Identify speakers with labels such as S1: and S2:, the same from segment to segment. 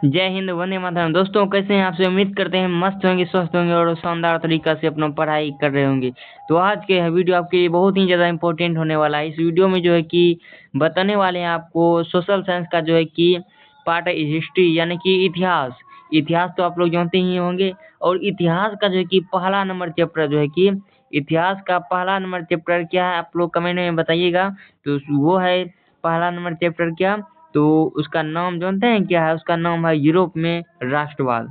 S1: जय हिंद, वंदे मातरम। दोस्तों कैसे हैं? आपसे उम्मीद करते हैं मस्त होंगे, स्वस्थ होंगे और शानदार तरीका से अपना पढ़ाई कर रहे होंगे। तो आज के वीडियो आपके लिए बहुत ही ज़्यादा इम्पोर्टेंट होने वाला है। इस वीडियो में जो है कि बताने वाले हैं आपको सोशल साइंस का जो है कि पार्ट है हिस्ट्री, यानी कि इतिहास। इतिहास तो आप लोग जानते ही होंगे, और इतिहास का जो है कि पहला नंबर चैप्टर जो है कि इतिहास का पहला नंबर चैप्टर क्या है, आप लोग कमेंट में बताइएगा। तो वो है पहला नंबर चैप्टर क्या, तो उसका नाम जानते हैं क्या है? उसका नाम है यूरोप में राष्ट्रवाद।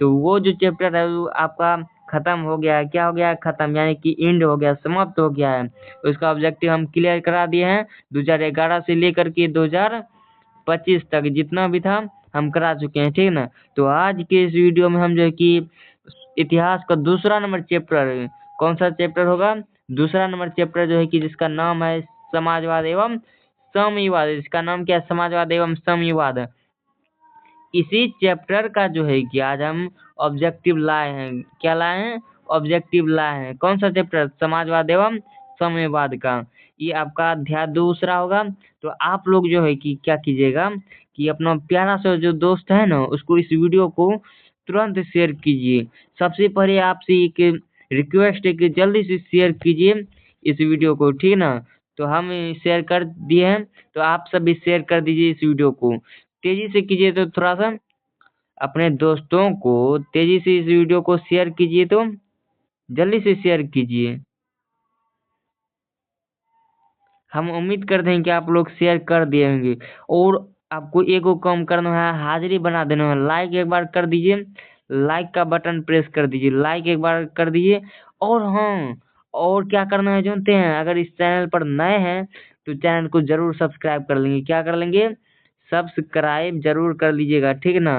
S1: तो वो जो चैप्टर है वो आपका खत्म हो गया है। क्या हो गया है? खत्म, यानी कि एंड हो गया, समाप्त हो गया है। उसका ऑब्जेक्टिव हम क्लियर करा दिए हैं। 2011 से लेकर के 2025 तक जितना भी था हम करा चुके हैं, ठीक ना। तो आज के इस वीडियो में हम जो है कि इतिहास का दूसरा नंबर चैप्टर, कौन सा चैप्टर होगा? दूसरा नंबर चैप्टर जो है कि जिसका नाम है समाजवाद एवं साम्यवाद। इसका नाम क्या है? समाजवाद एवं साम्यवाद। इसी चैप्टर का जो है कि आज हम ऑब्जेक्टिव लाए हैं। क्या लाए हैं? ऑब्जेक्टिव लाए हैं। कौन सा चैप्टर? समाजवाद एवं साम्यवाद का। ये आपका अध्याय दूसरा होगा। तो आप लोग जो है कि क्या कीजिएगा कि अपना प्यारा सा जो दोस्त है ना, उसको इस वीडियो को तुरंत शेयर कीजिए। सबसे पहले आपसे एक रिक्वेस्ट है कि जल्दी से शेयर कीजिए इस वीडियो को, ठीक ना। तो हम शेयर कर दिए हैं, तो आप सब भी शेयर कर दीजिए इस वीडियो को। तेजी से कीजिए, तो थोड़ा सा अपने दोस्तों को तेजी से इस वीडियो को शेयर कीजिए, तो जल्दी से शेयर कीजिए। हम उम्मीद करते हैं कि आप लोग शेयर कर दिए होंगे। और आपको एक और काम करना है, हाजिरी बना देना है। लाइक एक बार कर दीजिए, लाइक का बटन प्रेस कर दीजिए, लाइक एक बार कर दीजिए। और हाँ, और क्या करना है जानते हैं? अगर इस चैनल पर नए हैं तो चैनल को जरूर सब्सक्राइब कर लेंगे। क्या कर लेंगे? सब्सक्राइब जरूर कर लीजिएगा, ठीक ना।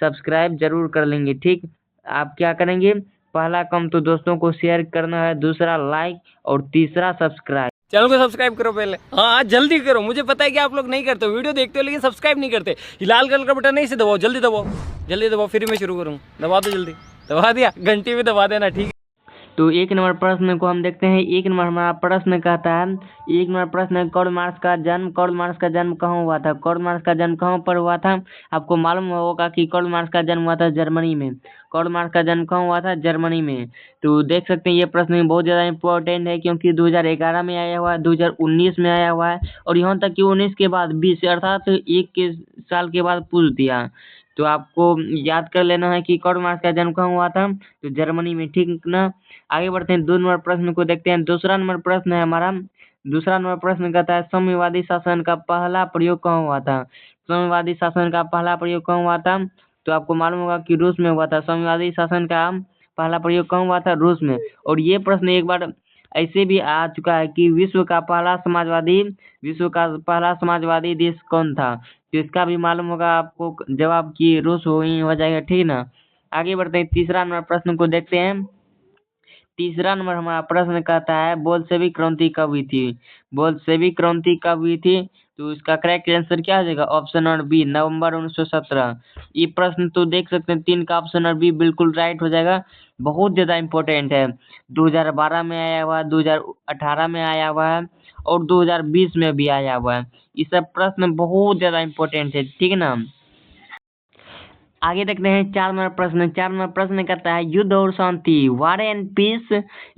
S1: सब्सक्राइब जरूर कर लेंगे, ठीक। आप क्या करेंगे? पहला काम तो दोस्तों को शेयर करना है, दूसरा लाइक और तीसरा सब्सक्राइब।
S2: चैनल को सब्सक्राइब करो पहले। हाँ जल्दी करो, मुझे पता है कि आप लोग नहीं करते हो, वीडियो देखते हो लेकिन सब्सक्राइब नहीं करते। ये लाल कलर का बटन है, इसे दबाओ, जल्दी दबाओ, जल्दी दबाओ, फिर मैं शुरू करूँ। दबा दो जल्दी। दबा दिया? घंटी भी दबा देना, ठीक है।
S1: तो एक नंबर प्रश्न को हम देखते हैं। एक नंबर हमारा प्रश्न कहता है, एक नंबर प्रश्न है, कार्ल मार्क्स का जन्म। कार्ल मार्क्स का जन्म कहाँ हुआ था? कार्ल मार्क्स का जन्म कहाँ पर हुआ था? आपको मालूम होगा कि कार्ल मार्क्स का जन्म हुआ था जर्मनी में। कार्ल मार्क्स का जन्म कहाँ हुआ था? जर्मनी में। तो देख सकते हैं ये प्रश्न बहुत ज़्यादा इंपॉर्टेंट है, क्योंकि 2011 में आया हुआ है, 2019 में आया हुआ है, और यहाँ तक कि 19 के बाद 20 अर्थात एक के साल के बाद पूछ दिया। तो आपको याद कर लेना है कि कार्ल मार्क्स का जन्म कहाँ हुआ था, तो जर्मनी में, ठीक ना। आगे बढ़ते हैं, 2 नंबर प्रश्न को देखते हैं। दूसरा नंबर प्रश्न है हमारा, दूसरा नंबर प्रश्न कहता है, साम्यवादी शासन का पहला प्रयोग कहाँ हुआ था? साम्यवादी शासन का पहला प्रयोग कहाँ हुआ था? तो आपको मालूम होगा कि रूस में हुआ था। साम्यवादी शासन का पहला प्रयोग कहाँ हुआ था? रूस में। और ये प्रश्न एक बार ऐसे भी आ चुका है कि विश्व का पहला समाजवादी देश कौन था? तो इसका भी मालूम होगा आपको जवाब, कि रूस ही हो जाएगा, ठीक ना। आगे बढ़ते हैं, तीसरा नंबर प्रश्न को देखते हैं। तीसरा नंबर हमारा प्रश्न कहता है, बोल्शेविक क्रांति कब हुई थी? बोल्शेविक क्रांति कब हुई थी? तो इसका करेक्ट आंसर क्या हो जाएगा? ऑप्शन नंबर बी, नवंबर 1917। ये प्रश्न तो देख सकते हैं, 3 का ऑप्शन नंबर बी बिल्कुल राइट हो जाएगा। बहुत ज्यादा इंपॉर्टेंट है। 2012 में आया हुआ है, 2018 में आया हुआ है, और 2020 में भी आया हुआ है। ये सब प्रश्न बहुत ज्यादा इंपॉर्टेंट है, ठीक है ना। आगे देखते हैं 4 नंबर प्रश्न। 4 नंबर प्रश्न कहता है, युद्ध और शांति, वार एंड पीस।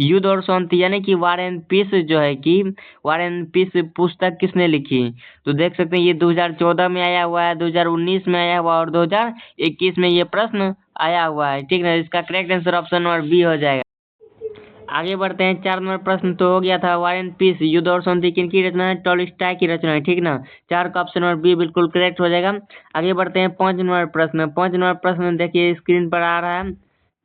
S1: युद्ध और शांति यानी कि वार एंड पीस जो है कि वार एंड पीस पुस्तक किसने लिखी? तो देख सकते हैं ये 2014 में आया हुआ है, 2019 में आया हुआ, और 2021 में ये प्रश्न आया हुआ है, ठीक है। इसका correct answer option number B हो जाएगा। आगे बढ़ते हैं, 4 नंबर प्रश्न तो हो गया था, वार एंड पीस, युद्ध और शांति किनकी रचना है? टॉलस्टॉय की रचना है, ठीक ना। 4 का ऑप्शन नंबर बी बिल्कुल करेक्ट हो जाएगा। आगे बढ़ते हैं, 5 नंबर प्रश्न। 5 नंबर प्रश्न देखिए स्क्रीन पर आ रहा है।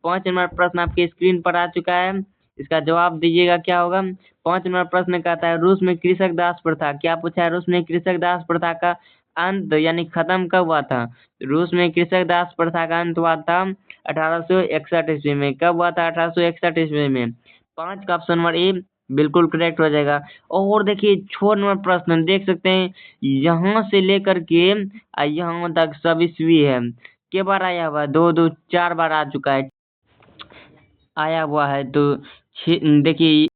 S1: 5 नंबर प्रश्न आपके स्क्रीन पर आ चुका है। इसका जवाब दीजिएगा क्या होगा। 5 नंबर प्रश्न कहता है, रूस में कृषक दास प्रथा, क्या पूछा है? रूस में कृषक दास प्रथा का अंत यानी खत्म कब हुआ था? रूस में कृषक दास प्रथा का अंत हुआ था 1861 ईस्वी में। कब हुआ था? 1861 ईस्वी में। 5 का ऑप्शन नंबर ए बिल्कुल करेक्ट हो जाएगा। और देखिए 6 नंबर प्रश्न देख सकते हैं, यहाँ से लेकर के यहाँ तक सब ईस्वी है। के बार आया हुआ है? 4 बार आ चुका है, आया हुआ है। तो देखिए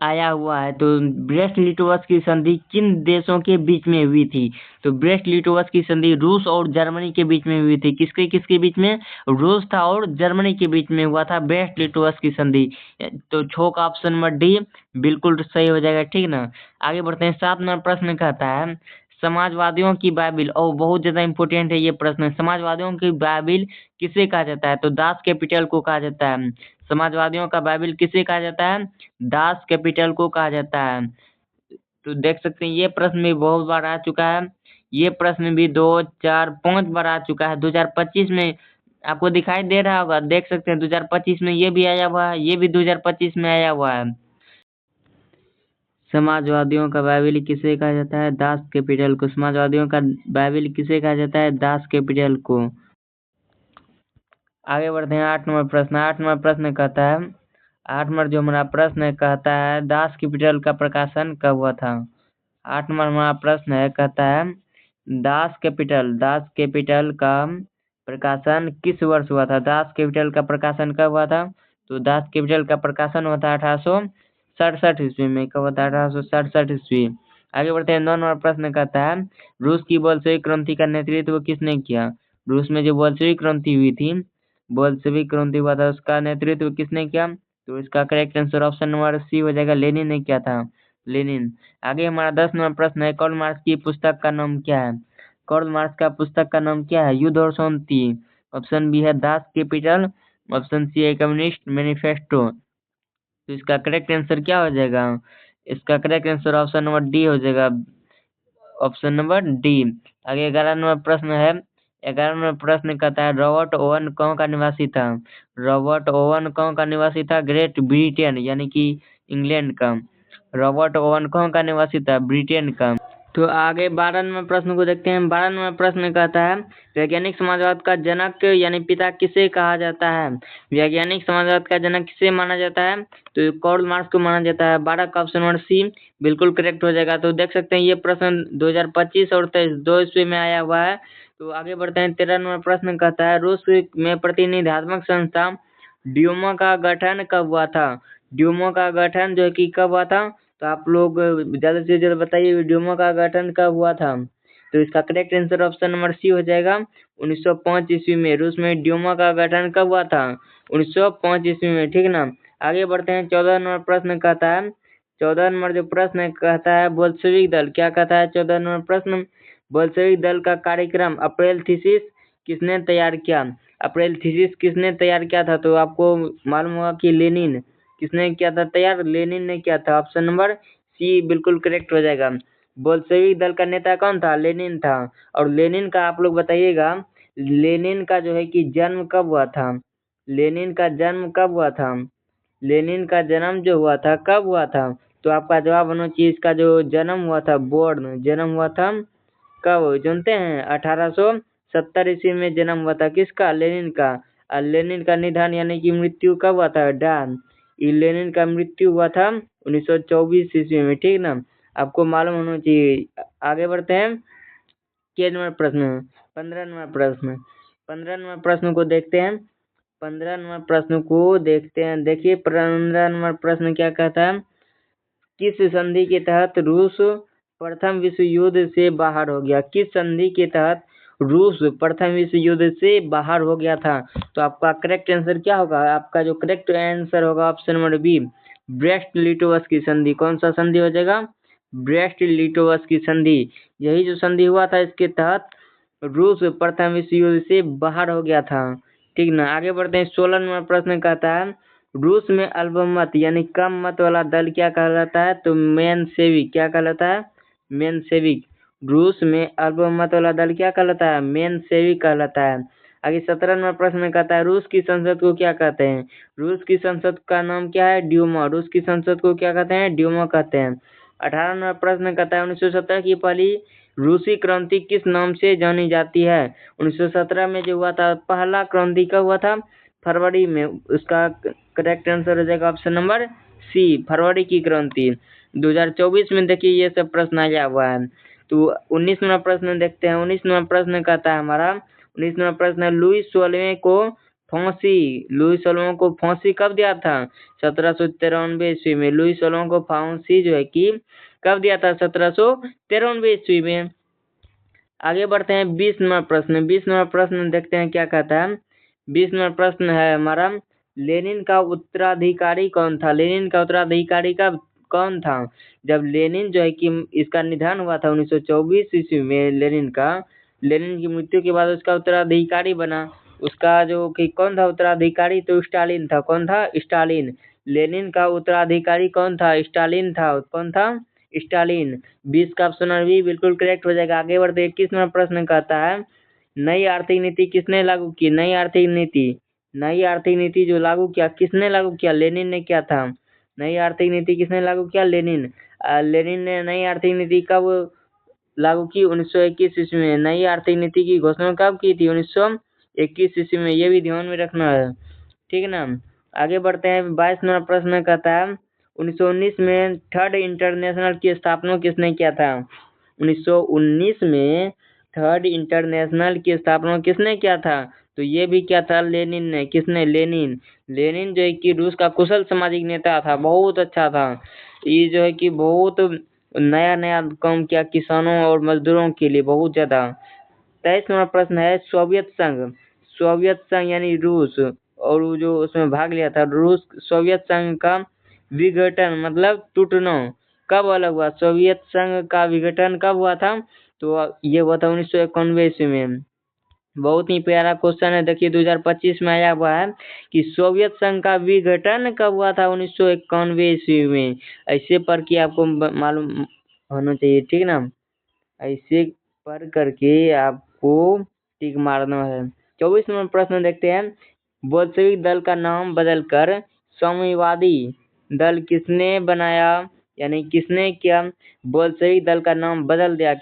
S1: आया हुआ है। तो ब्रेस्ट लिटोवस की संधि किन देशों के बीच में हुई थी? तो ब्रेस्ट लिटोवस की संधि रूस और जर्मनी के बीच में हुई थी। किसके किसके बीच में? रूस था और जर्मनी के बीच में हुआ था ब्रेस्ट लिटोवस की संधि। तो छोक ऑप्शन नंबर डी बिल्कुल सही हो जाएगा, ठीक ना। आगे बढ़ते हैं। 7 नंबर प्रश्न कहता है समाजवादियों की बाइबिल, और बहुत ज्यादा इंपॉर्टेंट है ये प्रश्न, समाजवादियों की बाइबिल किसे कहा जाता है? तो दास कैपिटल को कहा जाता है। समाजवादियों का बाइबिल किसे कहा जाता है? दास कैपिटल को कहा जाता है। तो देख सकते हैं ये प्रश्न भी बहुत बार आ चुका है। ये प्रश्न भी 2, 4, 5 बार आ चुका है। 2025 में आपको दिखाई दे रहा होगा, देख सकते हैं 2025 में ये भी आया हुआ है, ये भी 2025 में आया हुआ है। समाजवादियों का बाइबिल किसे कहा जाता है? दास कैपिटल को। समाजवादियों का बाइबिल किसे कहा जाता है? दास कैपिटल को। आगे बढ़ते हैं। 8 नंबर प्रश्न। 8 नंबर प्रश्न कहता है, 8 नंबर जो हमारा प्रश्न है कहता है दास कैपिटल का प्रकाशन कब हुआ था? 8 नंबर हमारा प्रश्न है कहता है दास कैपिटल का प्रकाशन किस वर्ष हुआ था? दास कैपिटल का प्रकाशन कब हुआ था? तो दास कैपिटल का प्रकाशन हुआ था 1867 ईस्वी में। कब हुआ था? 1867 ईस्वी। आगे बढ़ते हैं। 9 नंबर प्रश्न कहता है रूस की बोल्शेविक क्रांति का नेतृत्व किसने किया? रूस में जो बोल्शेविक क्रांति हुई थी, बोल्शेविक क्रांति हुआ था, उसका नेतृत्व किसने किया? तो इसका correct answer option number C हो जाएगा, लेनिन ने किया था, लेनिन। आगे हमारा 10 नंबर प्रश्न है कार्ल मार्क्स की पुस्तक का नाम क्या है? कार्ल मार्क्स का पुस्तक का नाम क्या है? युद्ध और शांति। ऑप्शन बी है दास कैपिटल, ऑप्शन सी है कम्युनिस्ट मैनिफेस्टो। तो इसका करेक्ट आंसर क्या हो जाएगा? इसका correct answer option number D हो जाएगा, ऑप्शन नंबर डी। आगे 11 नंबर प्रश्न है। 11 नंबर प्रश्न कहता है रॉबर्ट ओवन कहाँ का निवासी था? रॉबर्ट ओवन कहाँ का निवासी था? ग्रेट ब्रिटेन यानी कि इंग्लैंड का। रॉबर्ट ओवन कहाँ का निवासी था? ब्रिटेन का। तो आगे 12 नंबर प्रश्न को देखते हैं। 12 नंबर प्रश्न कहता है वैज्ञानिक समाजवाद का जनक यानी पिता किसे कहा जाता है? वैज्ञानिक समाजवाद का जनक किसे माना जाता है? तो कार्ल मार्क्स को माना जाता है। 12 का ऑप्शन नंबर सी बिल्कुल करेक्ट हो जाएगा। तो देख सकते हैं ये प्रश्न 2025 और 23 दो ईस्वी में आया हुआ है। तो आगे बढ़ते हैं। 13 नंबर प्रश्न कहता है रूस में प्रतिनिधात्मक संस्था ड्यूमा का गठन कब हुआ था? ड्यूमा का गठन जो है कि कब हुआ था? तो आप लोग ज्यादा से ज्यादा बताइए ड्यूमा का गठन कब हुआ था? तो इसका correct answer option number C हो जाएगा 1905 ईस्वी में। रूस में ड्यूमा का गठन कब हुआ था? 1905 ईस्वी में, ठीक ना। आगे बढ़ते हैं। 14 नंबर प्रश्न कहता है 14 नंबर जो प्रश्न कहता है बोल्शेविक दल क्या कहता है? 14 नंबर प्रश्न बोल्शेविक दल का कार्यक्रम अप्रैल थीसिस किसने तैयार किया? अप्रैल थीसिस किसने तैयार किया था? तो आपको मालूम होगा कि लेनिन। किसने किया था तैयार? लेनिन ने किया था। ऑप्शन नंबर सी बिल्कुल करेक्ट हो जाएगा। बोल्शेविक दल का नेता कौन था? लेनिन था। और लेनिन का आप लोग बताइएगा लेनिन का जो है कि जन्म कब हुआ था? लेनिन का जन्म कब हुआ था? लेनिन का जन्म जो हुआ था कब हुआ था? तो आपका जवाब होना चाहिए इसका जो जन्म हुआ था, बोर्न जन्म हुआ था कब जानते हैं? 1870 ईस्वी में जन्म हुआ था। किसका? लेनिन का। और लेनिन का निधन यानी कि मृत्यु कब हुआ था? डान। लेनिन का मृत्यु हुआ था 1924 ईस्वी में, ठीक ना। आपको मालूम होना चाहिए। आगे बढ़ते हैं। के नंबर प्रश्न 15 नंबर प्रश्न 15 नंबर प्रश्न को देखते हैं। 15 नंबर प्रश्न को देखते हैं। देखिए 15 नंबर प्रश्न क्या कहता है किस संधि के तहत रूस प्रथम विश्व युद्ध से बाहर हो गया? किस संधि के तहत रूस प्रथम विश्व युद्ध से बाहर हो गया था? तो आपका करेक्ट आंसर क्या होगा? आपका जो करेक्ट आंसर होगा ऑप्शन नंबर बी ब्रेस्ट लिटोवस की संधि। कौन सा संधि हो जाएगा? ब्रेस्ट लिटोवस की संधि। यही जो संधि हुआ था इसके तहत रूस प्रथम विश्व युद्ध से बाहर हो गया था, ठीक ना। आगे बढ़ते हैं। 16 नंबर प्रश्न कहता है रूस में अल्पमत यानी कम मत वाला दल क्या कहलाता है? तो मेनसेविक। क्या कहलाता है? मेनसेविक। रूस में अल्पमत वाला दल क्या कहलाता है? मेनसेविक कहलाता है। आगे 17 नंबर प्रश्न कहता है रूस की संसद को क्या कहते हैं? रूस की संसद का नाम क्या है? ड्यूमा। रूस की संसद को क्या कहते हैं? ड्यूमा कहते हैं। 18 नंबर प्रश्न कहता है 1917 की पहली रूसी क्रांति किस नाम से जानी जाती है? 1917 में जो हुआ था पहला क्रांति कब हुआ था? फरवरी में। उसका करेक्ट आंसर हो जाएगा ऑप्शन नंबर सी फरवरी की क्रांति। 2024 में देखिए ये सब प्रश्न आया हुआ है। तो 19 नंबर प्रश्न देखते हैं। 19 नंबर प्रश्न कहता है हमारा 19 नंबर प्रश्न लुईस 16वें को फांसी, लुई सलोमन को फांसी कब दिया था? 1793 ईस्वी में। लुई सलोमन को फांसी जो है कि कब दिया था? 1793 ईस्वी में। आगे बढ़ते हैं 20 नंबर प्रश्न। 20 नंबर प्रश्न देखते हैं क्या कहता है। 20 नंबर प्रश्न है हमारा, लेनिन का उत्तराधिकारी कौन था? लेनिन का उत्तराधिकारी का कौन था? जब लेनिन जो है कि इसका निधन हुआ था 1924 ईस्वी में, लेनिन की मृत्यु के बाद उसका उत्तराधिकारी बना, उसका जो कि कौन था उत्तराधिकारी? तो स्टालिन था। कौन था? स्टालिन। लेनिन का उत्तराधिकारी कौन था? स्टालिन था। कौन था? स्टालिन। 20 का ऑप्शन भी बिल्कुल करेक्ट हो जाएगा। आगे बढ़ते 21 नंबर प्रश्न कहता है, नई आर्थिक नीति किसने लागू की? नई आर्थिक नीति जो लागू किया, किसने लागू किया? लेनिन ने किया था। नई आर्थिक नीति किसने लागू किया? लेनिन। लेनिन ने नई आर्थिक नीति कब लागू की? 1921 ईस्वी में। नई आर्थिक नीति की घोषणा कब की थी? 1921 ईस्वी में। ये भी ध्यान में रखना है, ठीक है ना। आगे बढ़ते हैं 22 नंबर प्रश्न कहता है, 1919 में थर्ड इंटरनेशनल की स्थापना किसने किया था? 1919 में थर्ड इंटरनेशनल की स्थापना किसने किया था? तो ये भी क्या था? लेनिन ने। किसने? लेनिन। लेनिन जो है कि रूस का कुशल सामाजिक नेता था, बहुत अच्छा था। ये जो है कि बहुत नया नया काम किया किसानों और मजदूरों के लिए, बहुत ज्यादा। 23 नंबर प्रश्न है, सोवियत संघ यानी रूस, और वो जो उसमें भाग लिया था रूस, सोवियत संघ का विघटन मतलब टूटना कब अलग हुआ? सोवियत संघ का विघटन कब हुआ था? तो ये हुआ था 1991 ईस्वी में। बहुत ही प्यारा क्वेश्चन है, देखिए 2025 में आया हुआ है कि सोवियत संघ का विघटन कब हुआ था? 1991 ईस्वी में। ऐसे पढ़ के आपको मालूम होना चाहिए, ठीक ना। ऐसे पढ़ करके आपको टिक मारना है। 24 नंबर प्रश्न देखते हैं, बोल्शेविक दल का नाम बदलकर साम्यवादी दल किसने बनाया? यानी किसने किया? बोल्शेविक दल का नाम बदल दिया,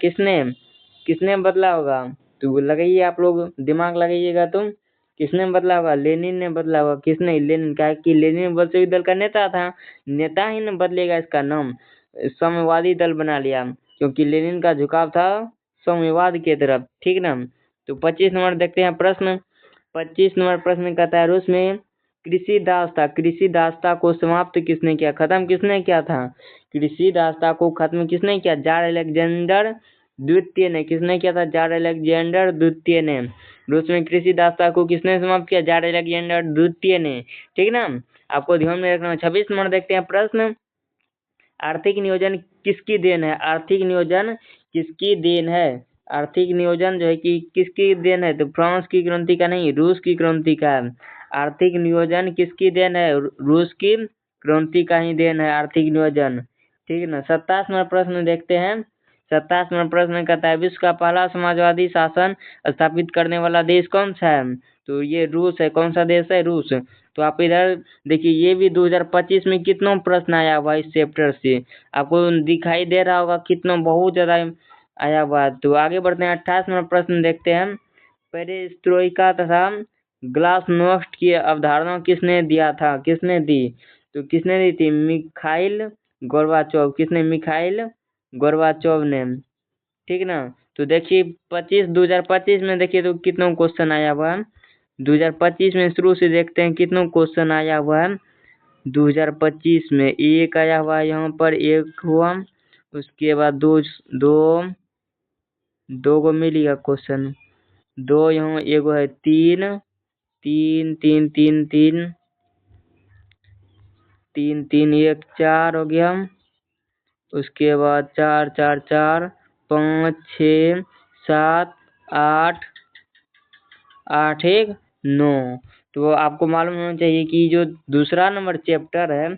S1: किसने बदला होगा? तो लगाइए, आप लोग दिमाग लगाइएगा। तुम किसने बदला होगा? लेनिन ने बदला होगा। किसने? लेनिन। क्या कि लेनिन बोल्शेविक दल का नेता था, नेता ही न बदलेगा इसका नाम। साम्यवादी दल बना लिया क्योंकि लेनिन का झुकाव था साम्यवाद की तरफ, ठीक ना। तो 25 नंबर देखते हैं प्रश्न। 25 नंबर प्रश्न कहता है, रूस में कृषि दासता को समाप्त किसने किया? खत्म किसने किया था? कृषि दासता को खत्म किसने किया? जार अलेक्जेंडर द्वितीय ने। किसने किया था? जार अलेक्जेंडर द्वितीय ने। रूस में कृषि दासता को किसने समाप्त किया? जार अलेक्जेंडर द्वितीय ने, ठीक ना। आपको ध्यान में रखना। 26 नंबर देखते हैं प्रश्न, आर्थिक नियोजन किसकी देन है? आर्थिक नियोजन किसकी देन है? आर्थिक नियोजन जो है कि किसकी देन है? तो फ्रांस की क्रांति का नहीं, रूस की क्रांति का है। आर्थिक नियोजन किसकी देन है? रूस की क्रांति का ही देन है आर्थिक नियोजन, ठीक है ना। 27 नंबर प्रश्न देखते हैं। 27 नंबर प्रश्न कहता है, विश्व का पहला समाजवादी शासन स्थापित करने वाला देश कौन सा है? तो ये रूस है। कौन सा देश है? रूस। तो आप इधर देखिए, ये भी 2025 में कितना प्रश्न आया हुआ इस चैप्टर से, आपको दिखाई दे रहा होगा कितना बहुत ज्यादा आया हुआ है। तो आगे बढ़ते हैं 28 नंबर प्रश्न देखते हैं, पेरेस्ट्रोइका तथा ग्लासनोस्ट की अवधारणा किसने दिया था? किसने दी? तो किसने दी थी? Mikhail Gorbachev. किसने? मिखाइल गोर्बाचोव ने, ठीक ना। तो देखिए 2025 में देखिए तो कितना क्वेश्चन आया हुआ है। 2025 में शुरू से देखते हैं कितना क्वेश्चन आया हुआ है। 2025 में एक आया हुआ है, यहाँ पर एक हुआ, उसके बाद दो को मिल गया क्वेश्चन, दो यहाँ एगो है, तीन तीन तीन तीन तीन तीन तीन एक, चार हो गया। उसके बाद चार चार चार, 5 6 7 8 8 1 9। तो आपको मालूम होना चाहिए कि जो दूसरा नंबर चैप्टर है,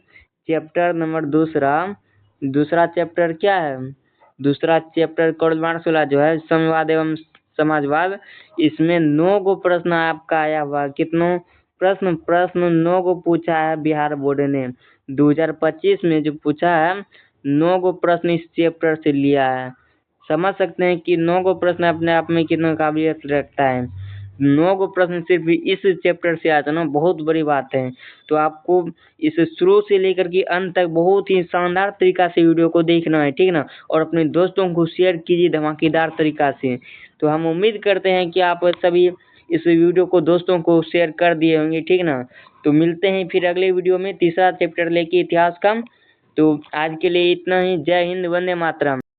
S1: चैप्टर नंबर दूसरा चैप्टर क्या है? दूसरा चैप्टर कार्ल मार्क्स जो है साम्यवाद एवं समाजवाद, इसमें 9 गो प्रश्न आपका आया हुआ। कितनों प्रश्न 9 गो पूछा है बिहार बोर्ड ने। 2025 में जो पूछा है 9 गो प्रश्न इस चैप्टर से लिया है। समझ सकते हैं कि 9 गो प्रश्न अपने आप में कितना काबिलियत रखता है। 9 गो प्रश्न सिर्फ इस चैप्टर से आया था ना, बहुत बड़ी बात है। तो आपको इस शुरू से लेकर के अंत तक बहुत ही शानदार तरीका से वीडियो को देखना है, ठीक ना। और अपने दोस्तों को शेयर कीजिए धमाकेदार तरीका से। तो हम उम्मीद करते हैं कि आप सभी इस वीडियो को दोस्तों को शेयर कर दिए होंगे, ठीक ना। तो मिलते हैं फिर अगले वीडियो में तीसरा चैप्टर लेके इतिहास का। तो आज के लिए इतना ही। जय हिंद, वंदे मातरम।